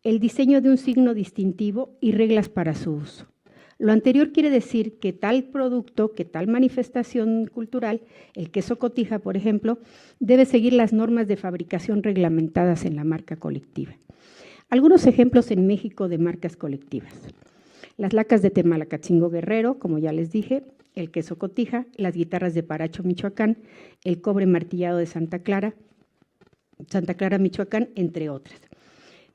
el diseño de un signo distintivo y reglas para su uso. Lo anterior quiere decir que tal producto, que tal manifestación cultural, el queso Cotija, por ejemplo, debe seguir las normas de fabricación reglamentadas en la marca colectiva. Algunos ejemplos en México de marcas colectivas. Las lacas de Temalacatzingo Guerrero, como ya les dije, el queso Cotija, las guitarras de Paracho, Michoacán, el cobre martillado de Santa Clara, Michoacán, entre otras.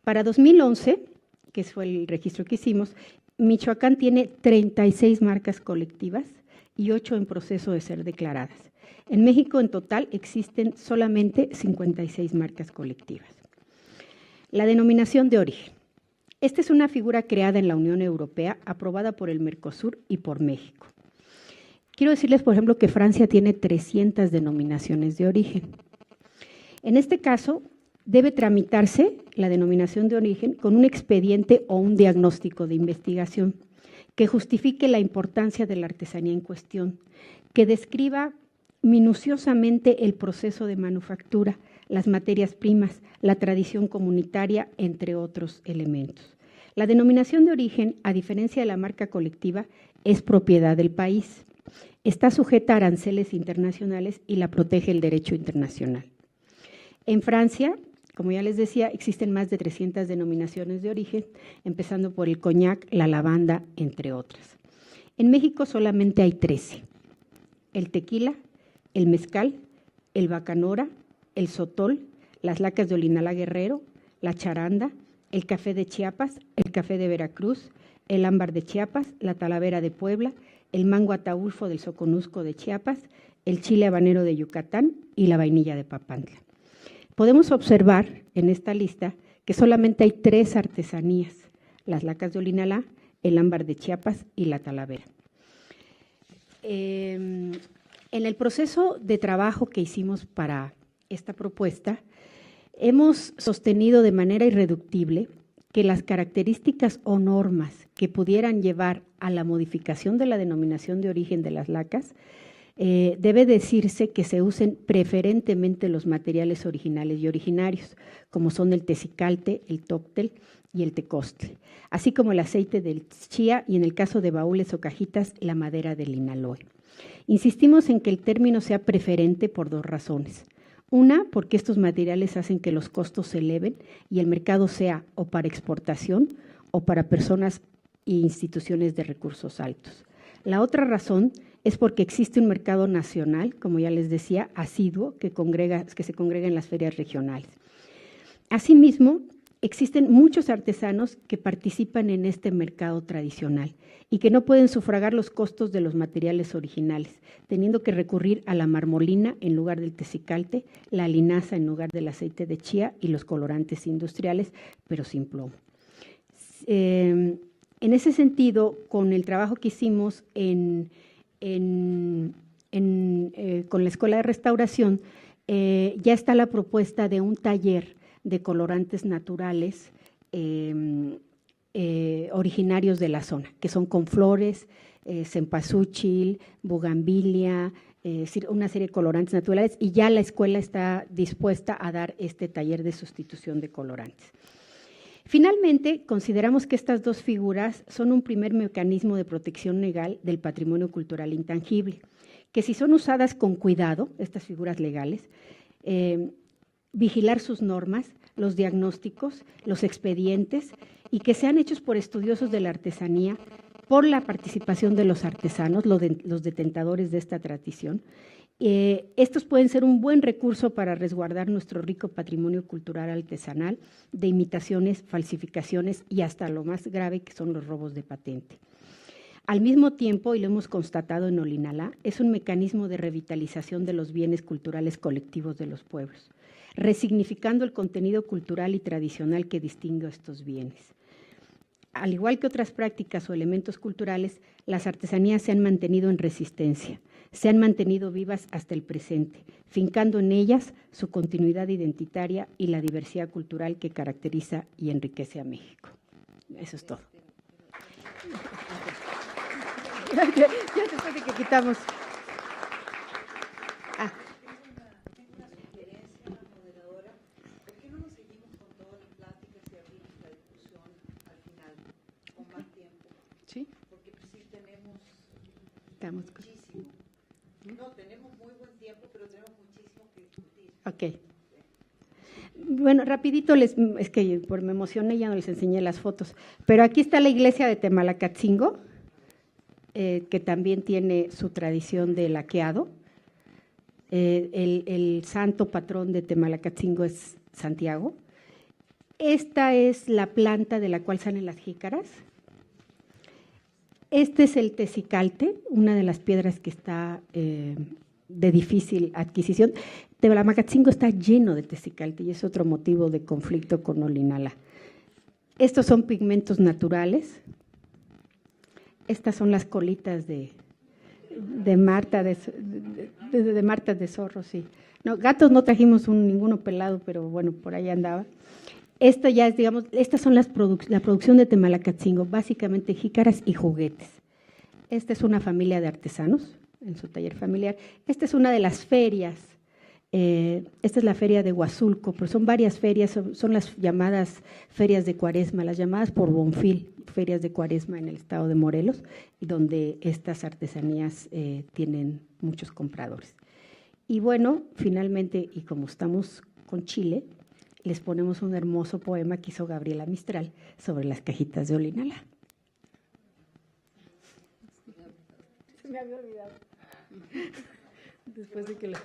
Para 2011, que fue el registro que hicimos, Michoacán tiene 36 marcas colectivas y 8 en proceso de ser declaradas. En México, en total, existen solamente 56 marcas colectivas. La denominación de origen. Esta es una figura creada en la Unión Europea, aprobada por el Mercosur y por México. Quiero decirles, por ejemplo, que Francia tiene 300 denominaciones de origen. En este caso, debe tramitarse la denominación de origen con un expediente o un diagnóstico de investigación que justifique la importancia de la artesanía en cuestión, que describa minuciosamente el proceso de manufactura, las materias primas, la tradición comunitaria, entre otros elementos. La denominación de origen, a diferencia de la marca colectiva, es propiedad del país. Está sujeta a aranceles internacionales y la protege el derecho internacional. En Francia, como ya les decía, existen más de 300 denominaciones de origen, empezando por el coñac, la lavanda, entre otras. En México solamente hay 13. El tequila, el mezcal, el bacanora, el sotol, las lacas de Olinala Guerrero, la charanda, el café de Chiapas, el café de Veracruz, el ámbar de Chiapas, la talavera de Puebla, el mango ataulfo del Soconusco de Chiapas, el chile habanero de Yucatán y la vainilla de Papantla. Podemos observar en esta lista que solamente hay 3 artesanías, las lacas de Olinala, el ámbar de Chiapas y la talavera. En el proceso de trabajo que hicimos para esta propuesta, hemos sostenido de manera irreductible que las características o normas que pudieran llevar a la modificación de la denominación de origen de las lacas debe decirse que se usen preferentemente los materiales originales y originarios, como son el tecicalte, el tóctel y el tecostle, así como el aceite del chía y, en el caso de baúles o cajitas, la madera del linaloe. Insistimos en que el término sea preferente por 2 razones. Una, porque estos materiales hacen que los costos se eleven y el mercado sea o para exportación o para personas e instituciones de recursos altos. La otra razón es porque existe un mercado nacional, como ya les decía, asiduo, que se congrega en las ferias regionales. Asimismo, existen muchos artesanos que participan en este mercado tradicional y que no pueden sufragar los costos de los materiales originales, teniendo que recurrir a la marmolina en lugar del tecicalte, la linaza en lugar del aceite de chía y los colorantes industriales, pero sin plomo. En ese sentido, con el trabajo que hicimos con la Escuela de Restauración, ya está la propuesta de un taller de colorantes naturales originarios de la zona, que son con flores, cempasúchil, bugambilia, una serie de colorantes naturales, y ya la escuela está dispuesta a dar este taller de sustitución de colorantes. Finalmente, consideramos que estas dos figuras son un primer mecanismo de protección legal del patrimonio cultural intangible, que si son usadas con cuidado, estas figuras legales, vigilar sus normas, los diagnósticos, los expedientes, y que sean hechos por estudiosos de la artesanía, por la participación de los artesanos, los detentadores de esta tradición. Estos pueden ser un buen recurso para resguardar nuestro rico patrimonio cultural artesanal de imitaciones, falsificaciones y hasta lo más grave que son los robos de patente. Al mismo tiempo, y lo hemos constatado en Olinalá, es un mecanismo de revitalización de los bienes culturales colectivos de los pueblos, resignificando el contenido cultural y tradicional que distingue a estos bienes. Al igual que otras prácticas o elementos culturales, las artesanías se han mantenido en resistencia, se han mantenido vivas hasta el presente, fincando en ellas su continuidad identitaria y la diversidad cultural que caracteriza y enriquece a México. Eso es todo. Ya después de que quitamos. Sí. Porque pues sí tenemos Estamos. muchísimo. No, tenemos muy buen tiempo, pero tenemos muchísimo que discutir. Ok. Bueno, rapidito, es que me emocioné y ya no les enseñé las fotos, pero aquí está la iglesia de Temalacatzingo, que también tiene su tradición de laqueado. El santo patrón de Temalacatzingo es Santiago. Esta es la planta de la cual salen las jícaras. Este es el tecicalte, una de las piedras que está de difícil adquisición. Temalacatzingo está lleno de tecicalte y es otro motivo de conflicto con Olinalá. Estos son pigmentos naturales. Estas son las colitas de Marta de Marta de zorro, sí. No, gatos no trajimos ninguno pelado, pero bueno, por ahí andaba. Esto ya es, digamos, estas son la producción de Temalacatzingo, básicamente jícaras y juguetes. Esta es una familia de artesanos en su taller familiar. Esta es una de las ferias. Esta es la feria de Huazulco, pero son varias ferias, son las llamadas ferias de Cuaresma, las llamadas por Bonfil, ferias de Cuaresma en el estado de Morelos, y donde estas artesanías tienen muchos compradores. Y bueno, finalmente, y como estamos con Chile, les ponemos un hermoso poema que hizo Gabriela Mistral sobre las cajitas de Olinalá. Se me había olvidado. Después de que lo...